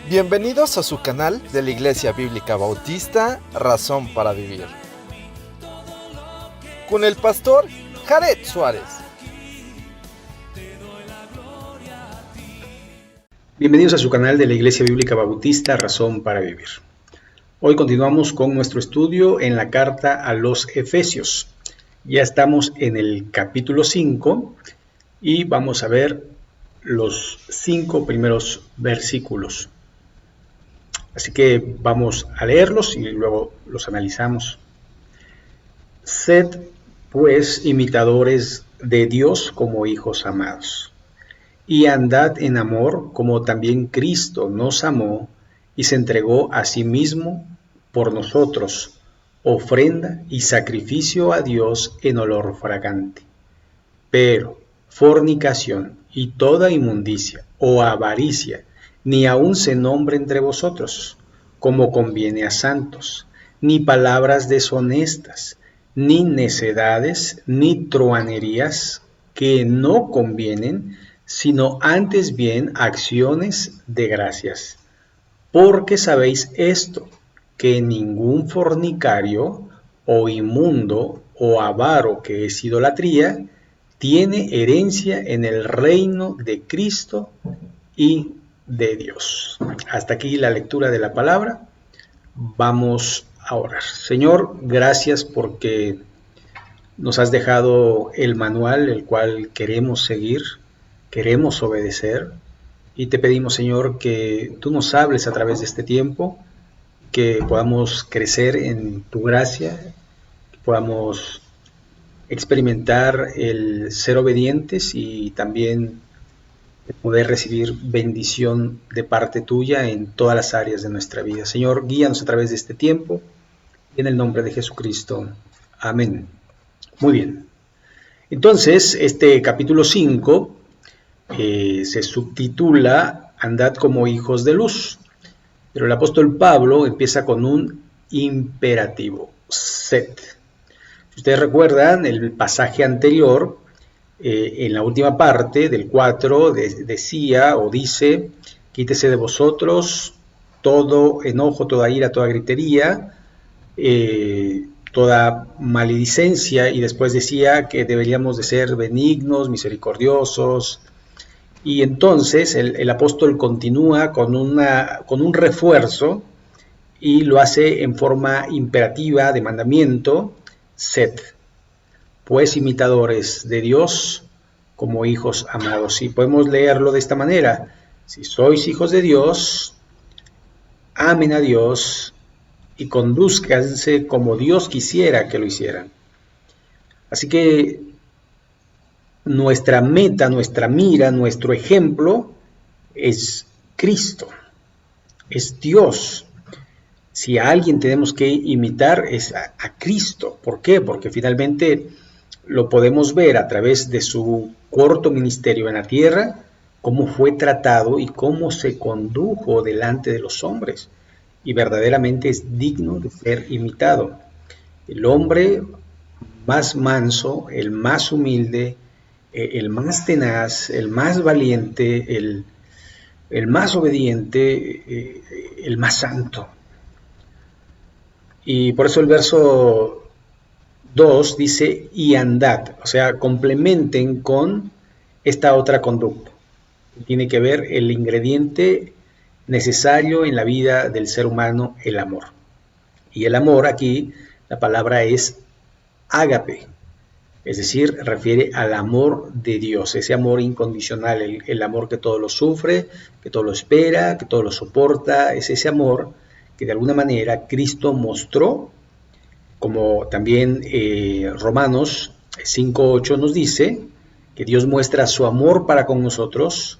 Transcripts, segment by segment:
Bienvenidos a su canal de la Iglesia Bíblica Bautista, Razón para Vivir, con el pastor Jared Suárez. Bienvenidos a su canal de la Iglesia Bíblica Bautista, Razón para Vivir. Hoy continuamos con nuestro estudio en la carta a los Efesios. Ya estamos en el capítulo 5 y vamos a ver los 5 primeros versículos. Así que vamos a leerlos y luego los analizamos. Sed, pues, imitadores de Dios como hijos amados, y andad en amor como también Cristo nos amó y se entregó a sí mismo por nosotros, ofrenda y sacrificio a Dios en olor fragante. Pero fornicación y toda inmundicia o avaricia ni aun se nombre entre vosotros, como conviene a santos, ni palabras deshonestas, ni necedades, ni truhanerías que no convienen, sino antes bien acciones de gracias. Porque sabéis esto, que ningún fornicario, o inmundo, o avaro, que es idolatría, tiene herencia en el reino de Cristo y de Dios. Hasta aquí la lectura de la palabra. Vamos a orar. Señor, gracias porque nos has dejado el manual, el cual queremos seguir, queremos obedecer, y te pedimos, Señor, que tú nos hables a través de este tiempo, que podamos crecer en tu gracia, que podamos experimentar el ser obedientes y también poder recibir bendición de parte tuya en todas las áreas de nuestra vida. Señor, guíanos a través de este tiempo, en el nombre de Jesucristo. Amén. Muy bien. Entonces, este capítulo 5 se subtitula Andad como hijos de luz, pero el apóstol Pablo empieza con un imperativo, sed. Si ustedes recuerdan, el pasaje anterior, en la última parte del 4, decía o dice, quítese de vosotros todo enojo, toda ira, toda gritería, toda maledicencia, y después decía que deberíamos de ser benignos, misericordiosos. Y entonces el apóstol continúa con un refuerzo y lo hace en forma imperativa de mandamiento, sed, pues imitadores de Dios como hijos amados. Y podemos leerlo de esta manera: si sois hijos de Dios, amen a Dios y conduzcanse como Dios quisiera que lo hicieran. Así que nuestra meta, nuestra mira, nuestro ejemplo es Cristo, es Dios. Si a alguien tenemos que imitar es a Cristo. ¿Por qué? Porque finalmente lo podemos ver a través de su corto ministerio en la tierra, cómo fue tratado y cómo se condujo delante de los hombres. Y verdaderamente es digno de ser imitado. El hombre más manso, el más humilde, el más tenaz, el más valiente, el más obediente, el más santo. Y por eso el verso 2 dice, y andad, o sea, complementen con esta otra conducta. Tiene que ver el ingrediente necesario en la vida del ser humano, el amor. Y el amor aquí, la palabra es ágape, es decir, refiere al amor de Dios, ese amor incondicional, el amor que todo lo sufre, que todo lo espera, que todo lo soporta, es ese amor que de alguna manera Cristo mostró, como también Romanos 5:8 nos dice, que Dios muestra su amor para con nosotros,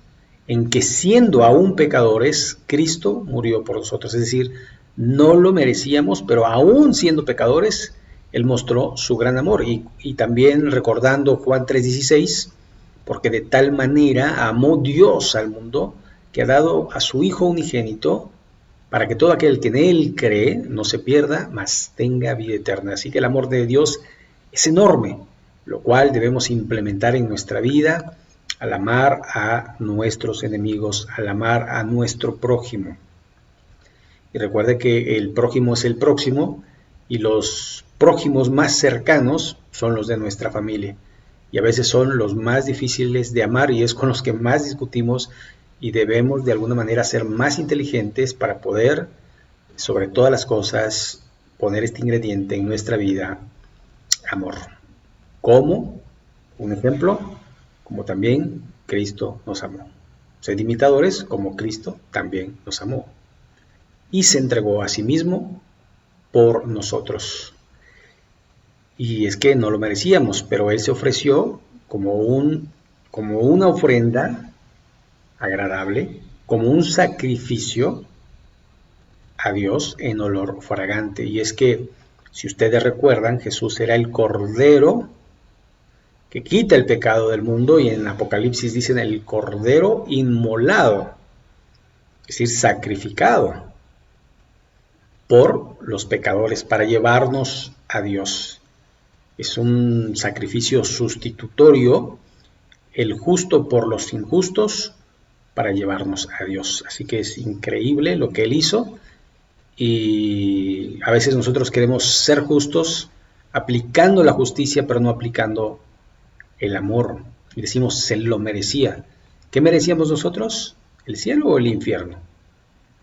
en que siendo aún pecadores, Cristo murió por nosotros. Es decir, no lo merecíamos, pero aún siendo pecadores, Él mostró su gran amor. Y también recordando Juan 3:16, porque de tal manera amó Dios al mundo, que ha dado a su Hijo unigénito, para que todo aquel que en Él cree no se pierda, mas tenga vida eterna. Así que el amor de Dios es enorme, lo cual debemos implementar en nuestra vida al amar a nuestros enemigos, al amar a nuestro prójimo. Y recuerde que el prójimo es el próximo y los prójimos más cercanos son los de nuestra familia. Y a veces son los más difíciles de amar y es con los que más discutimos y debemos de alguna manera ser más inteligentes para poder, sobre todas las cosas, poner este ingrediente en nuestra vida, amor. ¿Cómo? Un ejemplo, como también Cristo nos amó. Sed imitadores como Cristo también nos amó. Y se entregó a sí mismo por nosotros. Y es que no lo merecíamos, pero Él se ofreció como una ofrenda agradable, como un sacrificio a Dios en olor fragante. Y es que, si ustedes recuerdan, Jesús era el Cordero que quita el pecado del mundo, y en Apocalipsis dicen el Cordero inmolado, es decir, sacrificado por los pecadores para llevarnos a Dios. Es un sacrificio sustitutorio, el justo por los injustos, para llevarnos a Dios. Así que es increíble lo que Él hizo, y a veces nosotros queremos ser justos aplicando la justicia, pero no aplicando el amor. Y decimos, se lo merecía. ¿Qué merecíamos nosotros? ¿El cielo o el infierno?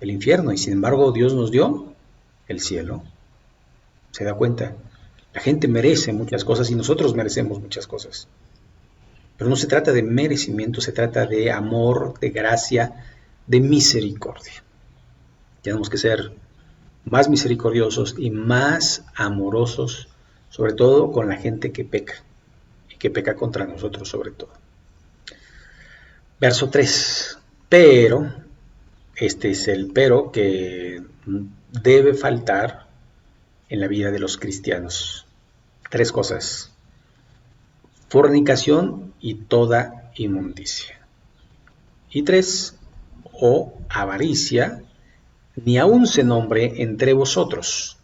El infierno, y sin embargo Dios nos dio el cielo. ¿Se da cuenta? La gente merece muchas cosas y nosotros merecemos muchas cosas. Pero no se trata de merecimiento, se trata de amor, de gracia, de misericordia. Tenemos que ser más misericordiosos y más amorosos, sobre todo con la gente que peca, y que peca contra nosotros sobre todo. Verso 3. Pero, este es el pero que debe faltar en la vida de los cristianos. 3 cosas: fornicación y toda inmundicia. Y 3, o avaricia, ni aun se nombre entre vosotros,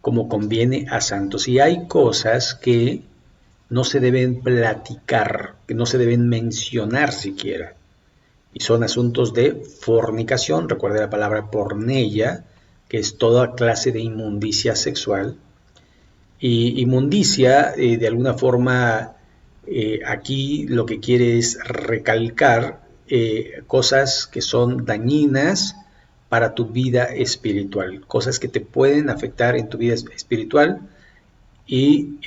como conviene a santos. Y hay cosas que no se deben platicar, que no se deben mencionar siquiera, y son asuntos de fornicación. Recuerde la palabra porneia, que es toda clase de inmundicia sexual. Y inmundicia, de alguna forma, aquí lo que quiere es recalcar cosas que son dañinas para tu vida espiritual, cosas que te pueden afectar en tu vida espiritual, y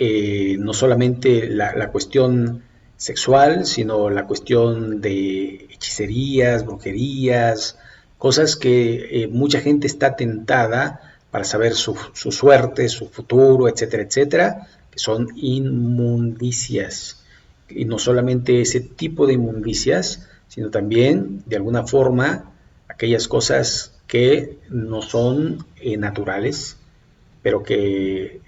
no solamente la cuestión sexual, sino la cuestión de hechicerías, brujerías, cosas que mucha gente está tentada para saber su suerte, su futuro, etcétera, etcétera, que son inmundicias. Y no solamente ese tipo de inmundicias, sino también, de alguna forma, aquellas cosas que no son naturales, pero que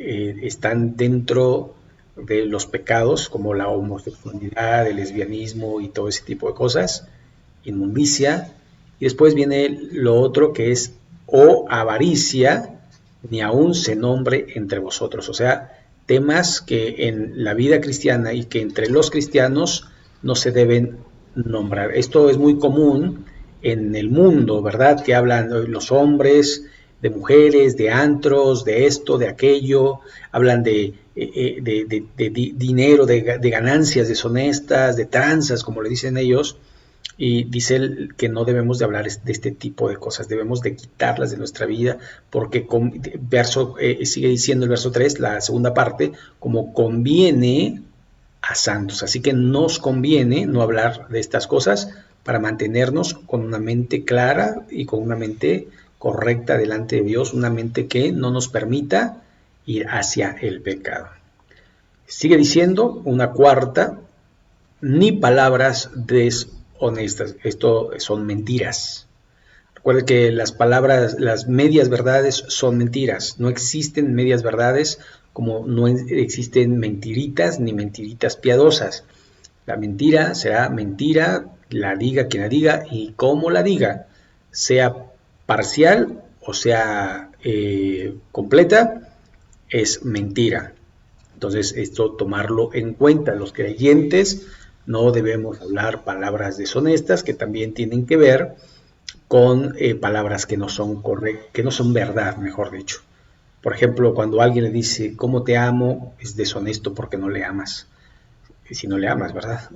están dentro de los pecados, como la homosexualidad, el lesbianismo y todo ese tipo de cosas, inmundicia. Y después viene lo otro, que es o avaricia, ni aun se nombre entre vosotros. O sea, temas que en la vida cristiana y que entre los cristianos no se deben nombrar. Esto es muy común en el mundo, ¿verdad? Que hablan los hombres de mujeres, de antros, de esto, de aquello, hablan de dinero, de ganancias deshonestas, de tranzas, como le dicen ellos, y dice él que no debemos de hablar de este tipo de cosas, debemos de quitarlas de nuestra vida, porque sigue diciendo el verso 3, la segunda parte, como conviene a santos. Así que nos conviene no hablar de estas cosas para mantenernos con una mente clara y con una mente correcta delante de Dios, una mente que no nos permita ir hacia el pecado. Sigue diciendo una cuarta, ni palabras deshonestas. Esto son mentiras. Recuerde que las palabras, las medias verdades son mentiras. No existen medias verdades, como no existen mentiritas ni mentiritas piadosas. La mentira será mentira, la diga quien la diga y cómo la diga, sea parcial o sea completa, es mentira. Entonces, esto tomarlo en cuenta. Los creyentes No debemos hablar palabras deshonestas que también tienen que ver con palabras que no son que no son verdad, mejor dicho. Por ejemplo, cuando alguien le dice, ¿cómo te amo?, es deshonesto porque no le amas. Si no le amas, ¿verdad?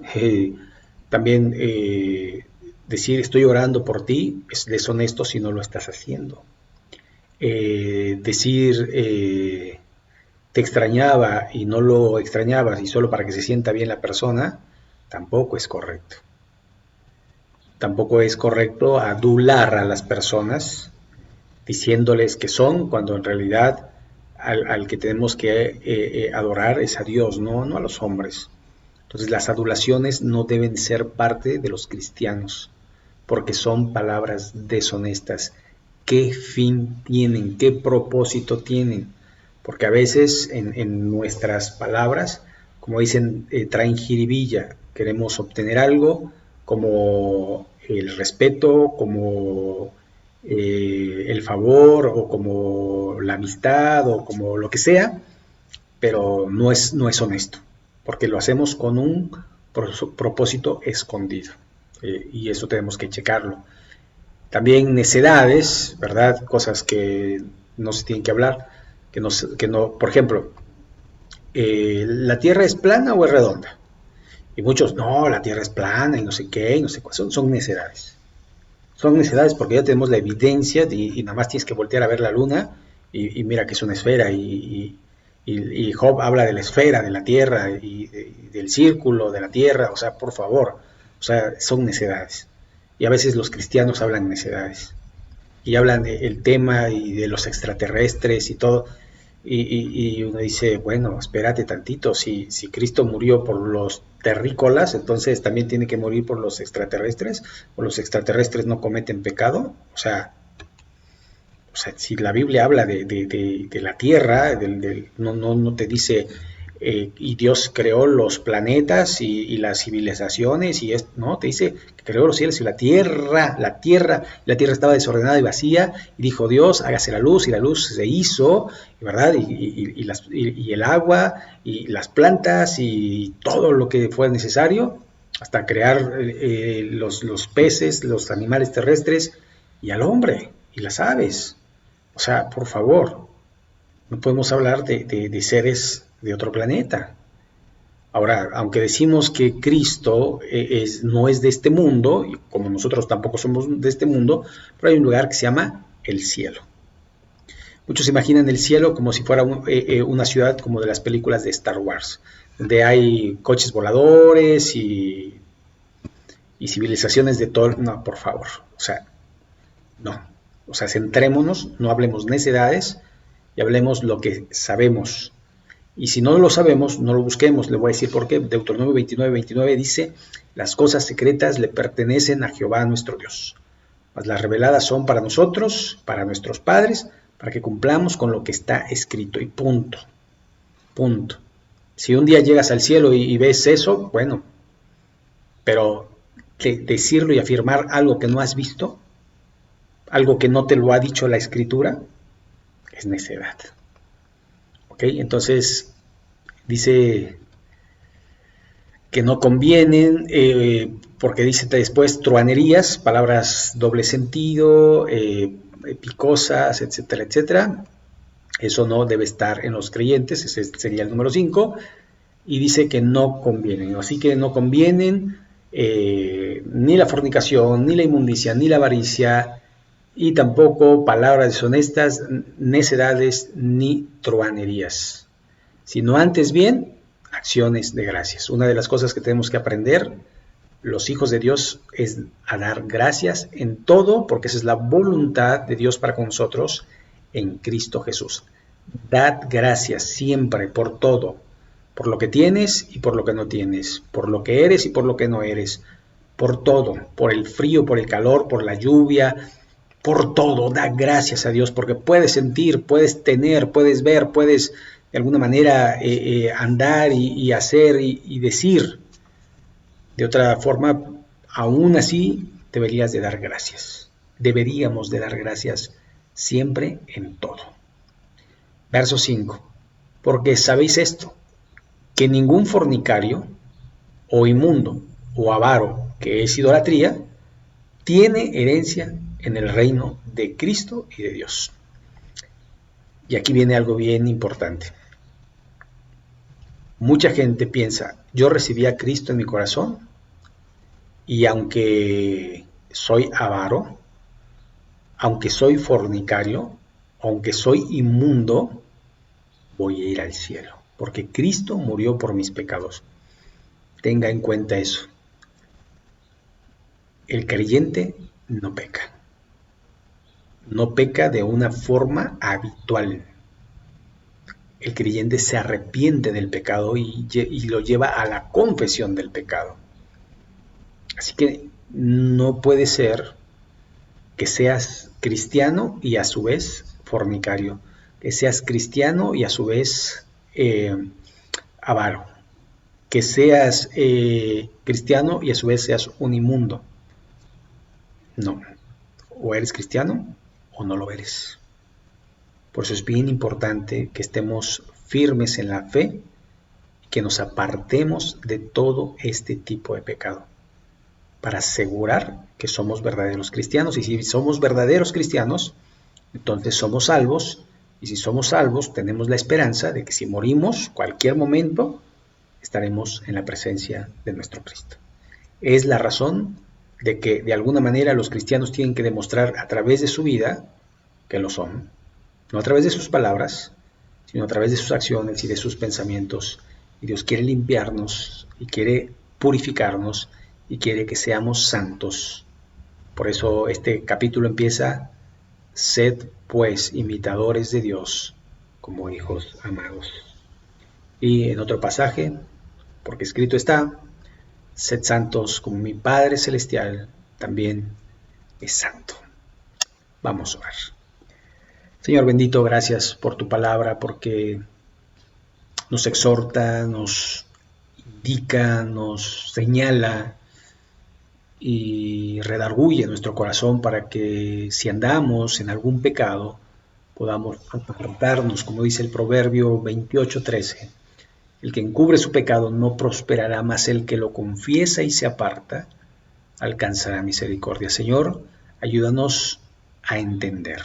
También decir, estoy orando por ti, es deshonesto si no lo estás haciendo. Decir, te extrañaba y no lo extrañabas y solo para que se sienta bien la persona, tampoco es correcto. Tampoco es correcto adular a las personas diciéndoles que son, cuando en realidad al que tenemos que adorar es a Dios, no a los hombres. Entonces las adulaciones no deben ser parte de los cristianos, porque son palabras deshonestas. ¿Qué fin tienen? ¿Qué propósito tienen? Porque a veces en nuestras palabras, como dicen, traen jiribilla. Queremos obtener algo como el respeto, como el favor, o como la amistad, o como lo que sea, pero no es honesto, porque lo hacemos con un propósito escondido, y eso tenemos que checarlo. También necedades, ¿verdad? Cosas que no se tienen que hablar, que no, por ejemplo, ¿la Tierra es plana o es redonda? Y muchos, no, la Tierra es plana y no sé qué, y no sé cuál. Son necedades. Son necedades porque ya tenemos la evidencia y nada más tienes que voltear a ver la luna y mira que es una esfera y Job habla de la esfera, de la Tierra y del círculo de la Tierra, o sea, por favor, o sea, son necedades. Y a veces los cristianos hablan necedades y hablan del tema y de los extraterrestres y todo. Y uno dice, bueno, espérate tantito, si Cristo murió por los terrícolas, entonces también tiene que morir por los extraterrestres, o los extraterrestres no cometen pecado. O sea, si la Biblia habla de la Tierra, no te dice, y Dios creó los planetas y las civilizaciones, no, te dice que creó los cielos y la tierra estaba desordenada y vacía, y dijo Dios, hágase la luz, y la luz se hizo, ¿verdad? Y el agua, y las plantas, y todo lo que fue necesario, hasta crear los peces, los animales terrestres, y al hombre, y las aves. O sea, por favor, no podemos hablar de seres de otro planeta. Ahora, aunque decimos que Cristo no es de este mundo, y como nosotros tampoco somos de este mundo, pero hay un lugar que se llama el cielo. Muchos imaginan el cielo como si fuera una ciudad como de las películas de Star Wars, donde hay coches voladores y civilizaciones de todo. No, por favor, o sea, no. O sea, centrémonos, no hablemos necedades y hablemos lo que sabemos. Y si no lo sabemos, no lo busquemos. Le voy a decir por qué. Deuteronomio 29:29 dice, las cosas secretas le pertenecen a Jehová nuestro Dios, mas las reveladas son para nosotros, para nuestros padres, para que cumplamos con lo que está escrito. Y punto. Punto. Si un día llegas al cielo y ves eso, bueno, pero decirlo y afirmar algo que no has visto, algo que no te lo ha dicho la Escritura, es necedad. ¿Ok? Entonces, dice que no convienen, porque dice después truanerías, palabras doble sentido, picosas, etcétera, etcétera. Eso no debe estar en los creyentes, ese sería el número 5. Y dice que no convienen. Así que no convienen ni la fornicación, ni la inmundicia, ni la avaricia, y tampoco palabras deshonestas, necedades, ni truanerías, sino antes bien acciones de gracias. Una de las cosas que tenemos que aprender los hijos de Dios es a dar gracias en todo, porque esa es la voluntad de Dios para con nosotros en Cristo Jesús. Dad gracias siempre por todo, por lo que tienes y por lo que no tienes, por lo que eres y por lo que no eres, por todo, por el frío, por el calor, por la lluvia, por todo. Da gracias a Dios, porque puedes sentir, puedes tener, puedes ver, puedes de alguna manera andar y hacer y decir. De otra forma, aún así, deberías de dar gracias. Deberíamos de dar gracias siempre en todo. Verso 5. Porque sabéis esto, que ningún fornicario, o inmundo o avaro, que es idolatría, tiene herencia en el reino de Cristo y de Dios. Y aquí viene algo bien importante. Mucha gente piensa, yo recibí a Cristo en mi corazón y aunque soy avaro, aunque soy fornicario, aunque soy inmundo, voy a ir al cielo, porque Cristo murió por mis pecados. Tenga en cuenta eso. El creyente no peca. No peca de una forma habitual. El creyente se arrepiente del pecado y lo lleva a la confesión del pecado. Así que no puede ser que seas cristiano y a su vez fornicario, que seas cristiano y a su vez avaro, que seas cristiano y a su vez seas un inmundo. No, o eres cristiano o no lo eres. Por eso es bien importante que estemos firmes en la fe y que nos apartemos de todo este tipo de pecado para asegurar que somos verdaderos cristianos. Y si somos verdaderos cristianos, entonces somos salvos. Y si somos salvos, tenemos la esperanza de que si morimos, cualquier momento, estaremos en la presencia de nuestro Cristo. Es la razón de que de alguna manera los cristianos tienen que demostrar a través de su vida que lo son. No a través de sus palabras, sino a través de sus acciones y de sus pensamientos. Y Dios quiere limpiarnos y quiere purificarnos y quiere que seamos santos. Por eso este capítulo empieza: sed pues imitadores de Dios como hijos amados. Y en otro pasaje, porque escrito está: sed santos como mi Padre Celestial también es santo. Vamos a orar. Señor bendito, gracias por tu palabra, porque nos exhorta, nos indica, nos señala y redarguye nuestro corazón para que si andamos en algún pecado podamos apartarnos, como dice el Proverbio 28:13. El que encubre su pecado no prosperará, mas el que lo confiesa y se aparta alcanzará misericordia. Señor, ayúdanos a entender.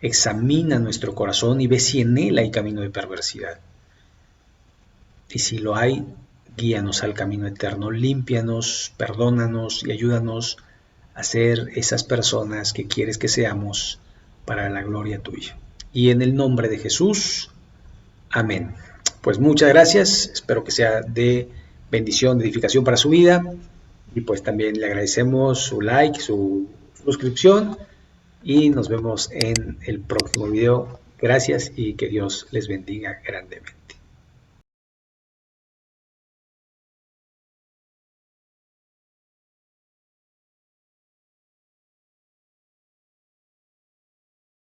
Examina nuestro corazón y ve si en él hay camino de perversidad. Y si lo hay, guíanos al camino eterno, límpianos, perdónanos y ayúdanos a ser esas personas que quieres que seamos para la gloria tuya. Y en el nombre de Jesús, amén. Pues muchas gracias, espero que sea de bendición, de edificación para su vida. Y pues también le agradecemos su like, su suscripción. Y nos vemos en el próximo video. Gracias y que Dios les bendiga grandemente.